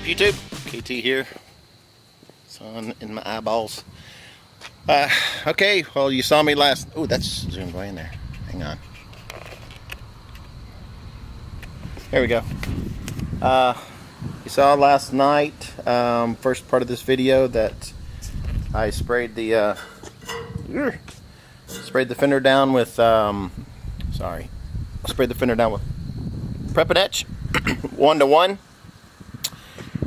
YouTube? KT here. Sun in my eyeballs. Okay, well, you saw me last... Oh, that's zoomed way in there. Hang on. There we go. You saw last night, first part of this video, that I sprayed the fender down with sprayed the fender down with Prep and Etch 1:1,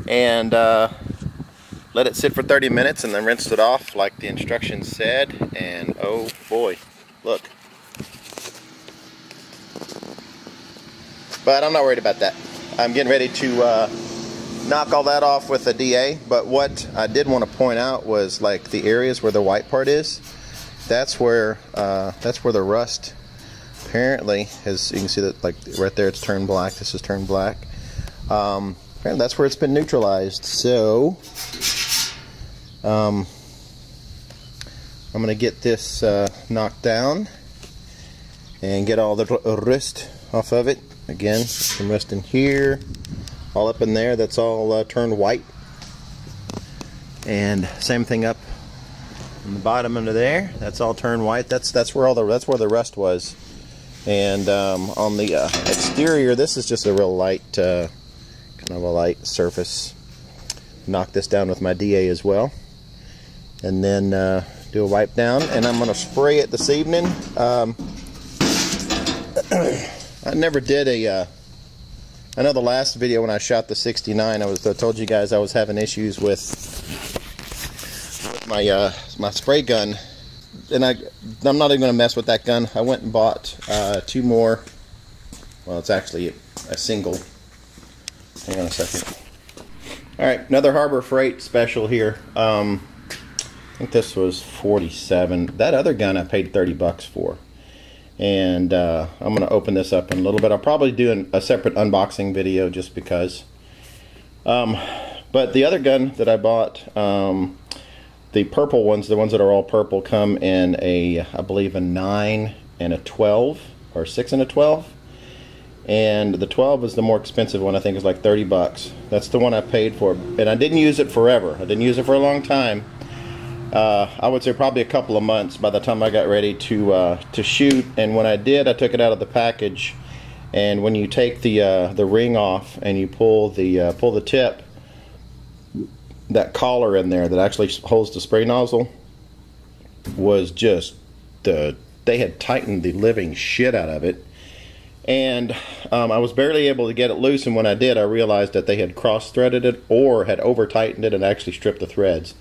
and let it sit for 30 minutes and then rinsed it off like the instructions said. And oh boy, look. But I'm not worried about that. I'm getting ready to knock all that off with a DA. But what I did want to point out was, like, the areas where the white part is. That's where the rust apparently has. You can see that, like, right there, it's turned black. This is turned black. Apparently that's where it's been neutralized. So I'm gonna get this knocked down and get all the rust off of it. Again, some rust in here, all up in there. That's all turned white. And same thing up on the bottom under there. That's all turned white. That's where the rust was. And on the exterior, this is just a real light, kind of a light surface. Knock this down with my DA as well, and then do a wipe down. And I'm going to spray it this evening. I never did a. I know the last video when I shot the 69, I told you guys I was having issues with my my spray gun, and I'm not even going to mess with that gun. I went and bought 2 more. Well, it's actually a single. Hang on a second. All right, another Harbor Freight special here. I think this was $47. That other gun I paid $30 for. And I'm going to open this up in a little bit. I'll probably do a separate unboxing video just because. But the other gun that I bought, the purple ones, the ones that are all purple, come in I believe a 9 and a 12, or 6 and a 12. And the 12 is the more expensive one. I think it's like $30. That's the one I paid for. And I didn't use it forever. I didn't use it for a long time. I would say probably a couple of months by the time I got ready to shoot. And when I did, I took it out of the package. And when you take the ring off and you pull the tip, that collar in there that actually holds the spray nozzle was just they had tightened the living shit out of it. And I was barely able to get it loose, and when I did, I realized that they had cross-threaded it or had over-tightened it and actually stripped the threads.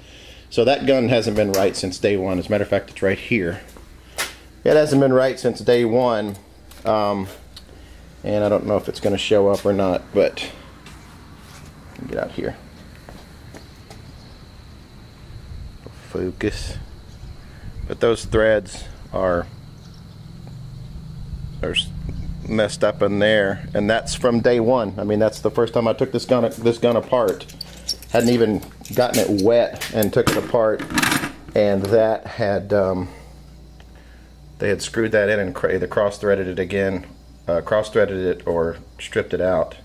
So that gun hasn't been right since day one. As a matter of fact, it's right here. It hasn't been right since day one. And I don't know if it's going to show up or not, but get out here. Focus. But those threads are messed up in there, and that's from day one. I mean, that's the first time I took this gun apart. Hadn't even gotten it wet and took it apart, and that had they had screwed that in and either cross-threaded it again, cross-threaded it or stripped it out.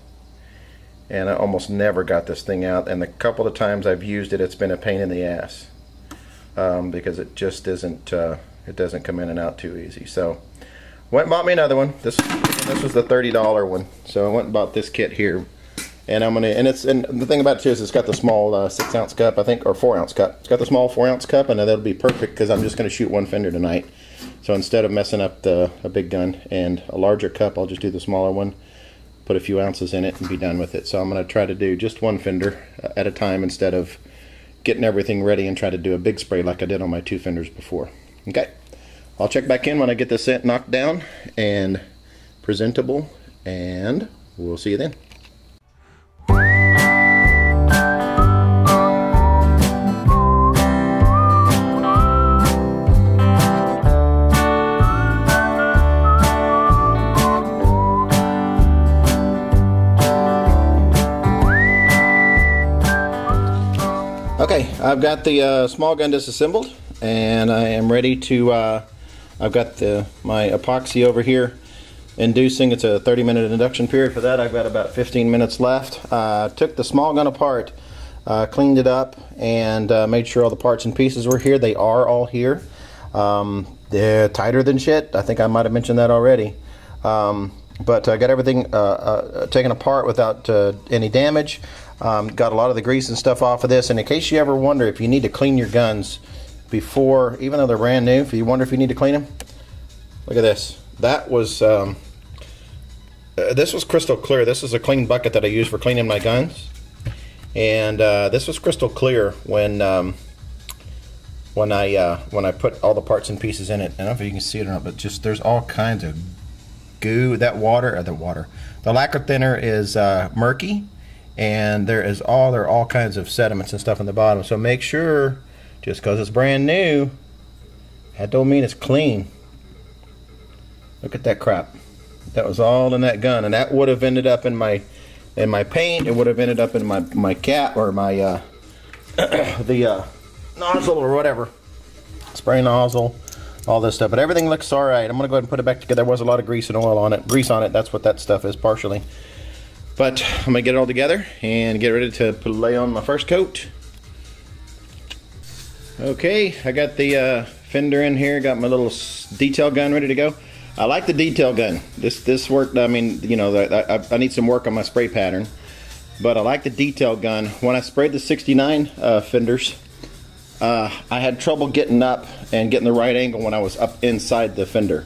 And I almost never got this thing out, and the couple of times I've used it, it's been a pain in the ass, because it just isn't it doesn't come in and out too easy. So went and bought me another one. This was the $30 one, so I went and bought this kit here. And and the thing about it too is it's got the small 6-ounce cup, I think, or 4-ounce cup. It's got the small 4-ounce cup, and that'll be perfect because I'm just going to shoot one fender tonight. So instead of messing up a big gun and a larger cup, I'll just do the smaller one, put a few ounces in it, and be done with it. So I'm going to try to do just one fender at a time instead of getting everything ready and try to do a big spray like I did on my 2 fenders before. Okay, I'll check back in when I get this knocked down and presentable, and we'll see you then. Okay, I've got the small gun disassembled, and I am ready to, I've got my epoxy over here. inducing. It's a 30-minute induction period for that. I've got about 15 minutes left. Took the small gun apart, cleaned it up, and made sure all the parts and pieces were here. They are all here. They're tighter than shit. I think I might have mentioned that already. But I got everything taken apart without any damage. Got a lot of the grease and stuff off of this. And in case you ever wonder if you need to clean your guns before, even though they're brand new, if you wonder if you need to clean them, look at this. That was this was crystal clear. This is a clean bucket that I use for cleaning my guns, and this was crystal clear when I put all the parts and pieces in it. I don't know if you can see it or not, but just there's all kinds of goo. That water, the lacquer thinner is murky, and there are all kinds of sediments and stuff in the bottom. So make sure, just because it's brand new, that don't mean it's clean. Look at that crap. That was all in that gun, and that would have ended up in my paint. It would have ended up in my cap, or my the nozzle or whatever, spray nozzle, all this stuff. But everything looks all right. I'm gonna go ahead and put it back together. There was a lot of grease and oil on it. Grease on it. That's what that stuff is, partially. But I'm gonna get it all together and get ready to lay on my first coat. Okay, I got the Fender in here. Got my little detail gun ready to go. I like the detail gun. This worked. I mean, you know, I need some work on my spray pattern, but I like the detail gun. When I sprayed the 69 Fenders, I had trouble getting up and getting the right angle when I was up inside the fender.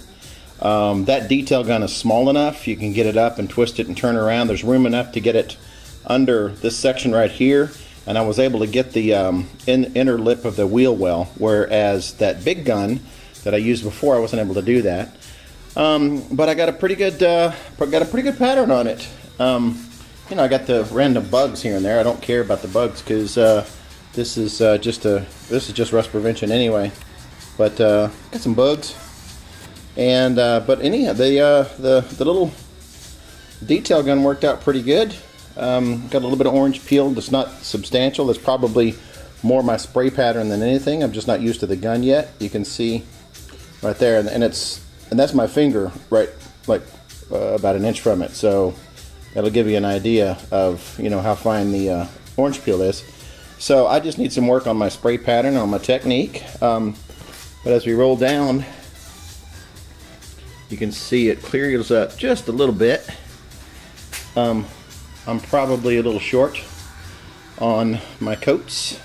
That detail gun is small enough. You can get it up and twist it and turn around. There's room enough to get it under this section right here, and I was able to get the inner lip of the wheel well, whereas that big gun that I used before, I wasn't able to do that. But I got a pretty good pattern on it. You know, I got the random bugs here and there. I don't care about the bugs because this is just rust prevention anyway. But got some bugs, and but anyhow, the little detail gun worked out pretty good. Got a little bit of orange peel. It's not substantial. It's probably more my spray pattern than anything. I'm just not used to the gun yet. You can see right there, and that's my finger, right, like about an inch from it. So that'll give you an idea of, you know, how fine the orange peel is. So I just need some work on my spray pattern, on my technique. But as we roll down, you can see it clears up just a little bit. I'm probably a little short on my coats.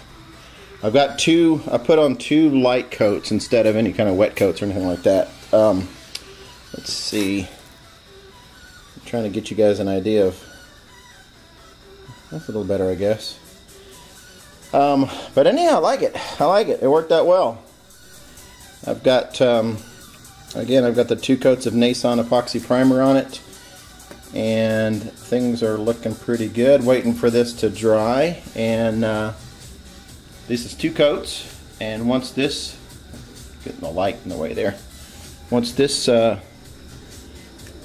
I put on 2 light coats instead of any kind of wet coats or anything like that. Let's see. I'm trying to get you guys an idea of. That's a little better, I guess. But anyhow, I like it. I like it. It worked out well. I've got, again, I've got the 2 coats of Nason epoxy primer on it, and things are looking pretty good. Waiting for this to dry, and this is 2 coats. And once this, getting the light in the way there. Once this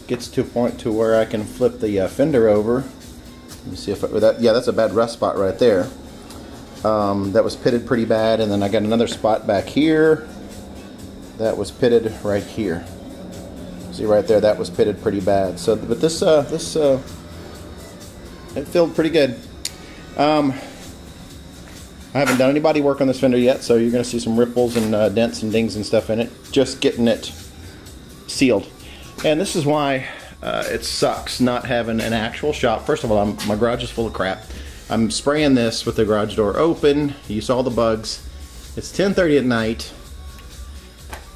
gets to a point to where I can flip the fender over, let me see if yeah, that's a bad rust spot right there. That was pitted pretty bad, and then I got another spot back here that was pitted right here. See right there, that was pitted pretty bad. So, but this it filled pretty good. I haven't done any body work on this fender yet, so you're going to see some ripples and dents and dings and stuff in it. Just getting it sealed. And this is why it sucks not having an actual shop. First of all, my garage is full of crap. I'm spraying this with the garage door open. You saw the bugs. It's 10:30 at night,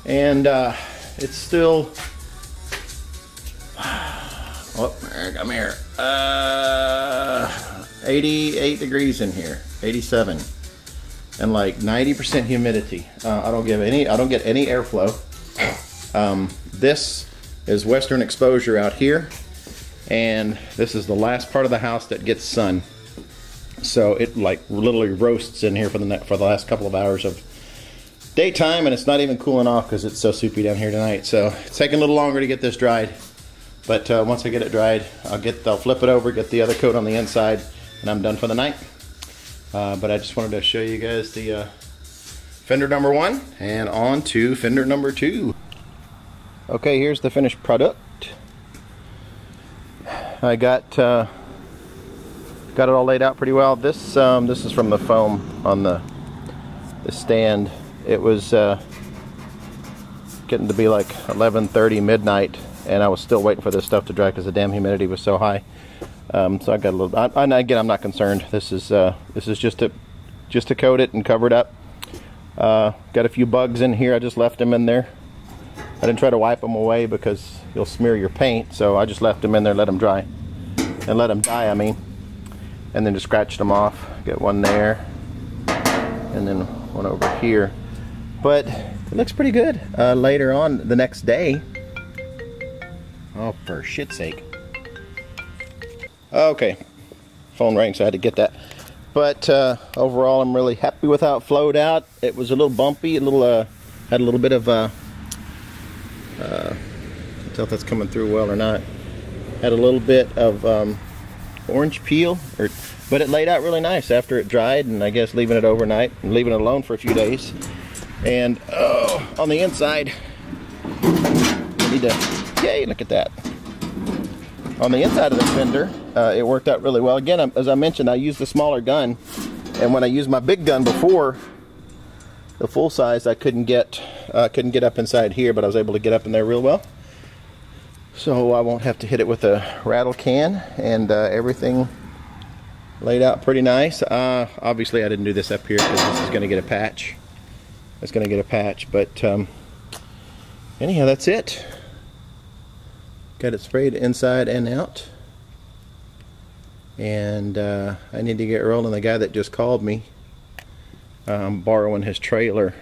and it's still. Oh, come here. 88 degrees in here. 87, and like 90% humidity. I don't get any airflow. This is western exposure out here, and this is the last part of the house that gets sun. So it like literally roasts in here for the last couple of hours of daytime, and it's not even cooling off because it's so soupy down here tonight. So it's taking a little longer to get this dried, but once I get it dried, I'll flip it over, get the other coat on the inside, and I'm done for the night. But I just wanted to show you guys the fender number 1, and on to fender number 2. Okay, here's the finished product. I got it all laid out pretty well. This is from the foam on the stand. It was getting to be like 11:30 midnight, and I was still waiting for this stuff to dry because the damn humidity was so high. So I got a little. And again, I'm not concerned. This is just to coat it and cover it up. Got a few bugs in here. I just left them in there. I didn't try to wipe them away because you'll smear your paint. So I just left them in there, let them dry, and let them die. I mean, and then just scratched them off. Got one there, and then one over here. But it looks pretty good. Later on, the next day. Oh, for shit's sake. Okay, phone rang, so I had to get that. But overall, I'm really happy with how it flowed out. It was a little bumpy, had a little bit of I can't tell if that's coming through well or not. Had a little bit of orange peel, but it laid out really nice after it dried, and I guess leaving it overnight and leaving it alone for a few days. And on the inside, I need to, yay, look at that. On the inside of the Fender, it worked out really well. Again, as I mentioned, I used the smaller gun, and when I used my big gun before, the full size, I couldn't get up inside here, but I was able to get up in there real well. So I won't have to hit it with a rattle can, and everything laid out pretty nice. Obviously, I didn't do this up here because this is going to get a patch. It's going to get a patch, but anyhow, that's it. Got it sprayed inside and out, and I need to get rolling. The guy that just called me, I'm borrowing his trailer.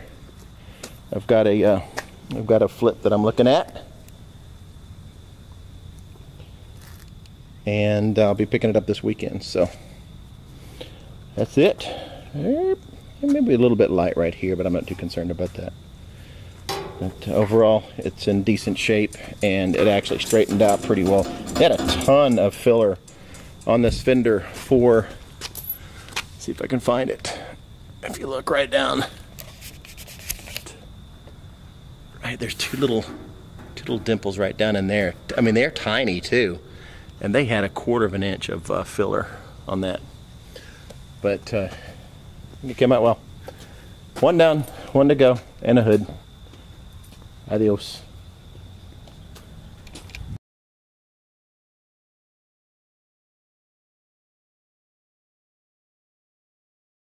I've got a flip that I'm looking at, and I'll be picking it up this weekend. So that's it. Maybe a little bit light right here, but I'm not too concerned about that. But overall, it's in decent shape, and it actually straightened out pretty well. They had a ton of filler on this Fender for, let's see if I can find it. If you look right down, right there's two little dimples right down in there. I mean, they're tiny too, and they had 1/4 inch of filler on that. But it came out well. One down, one to go, and a hood. Adios.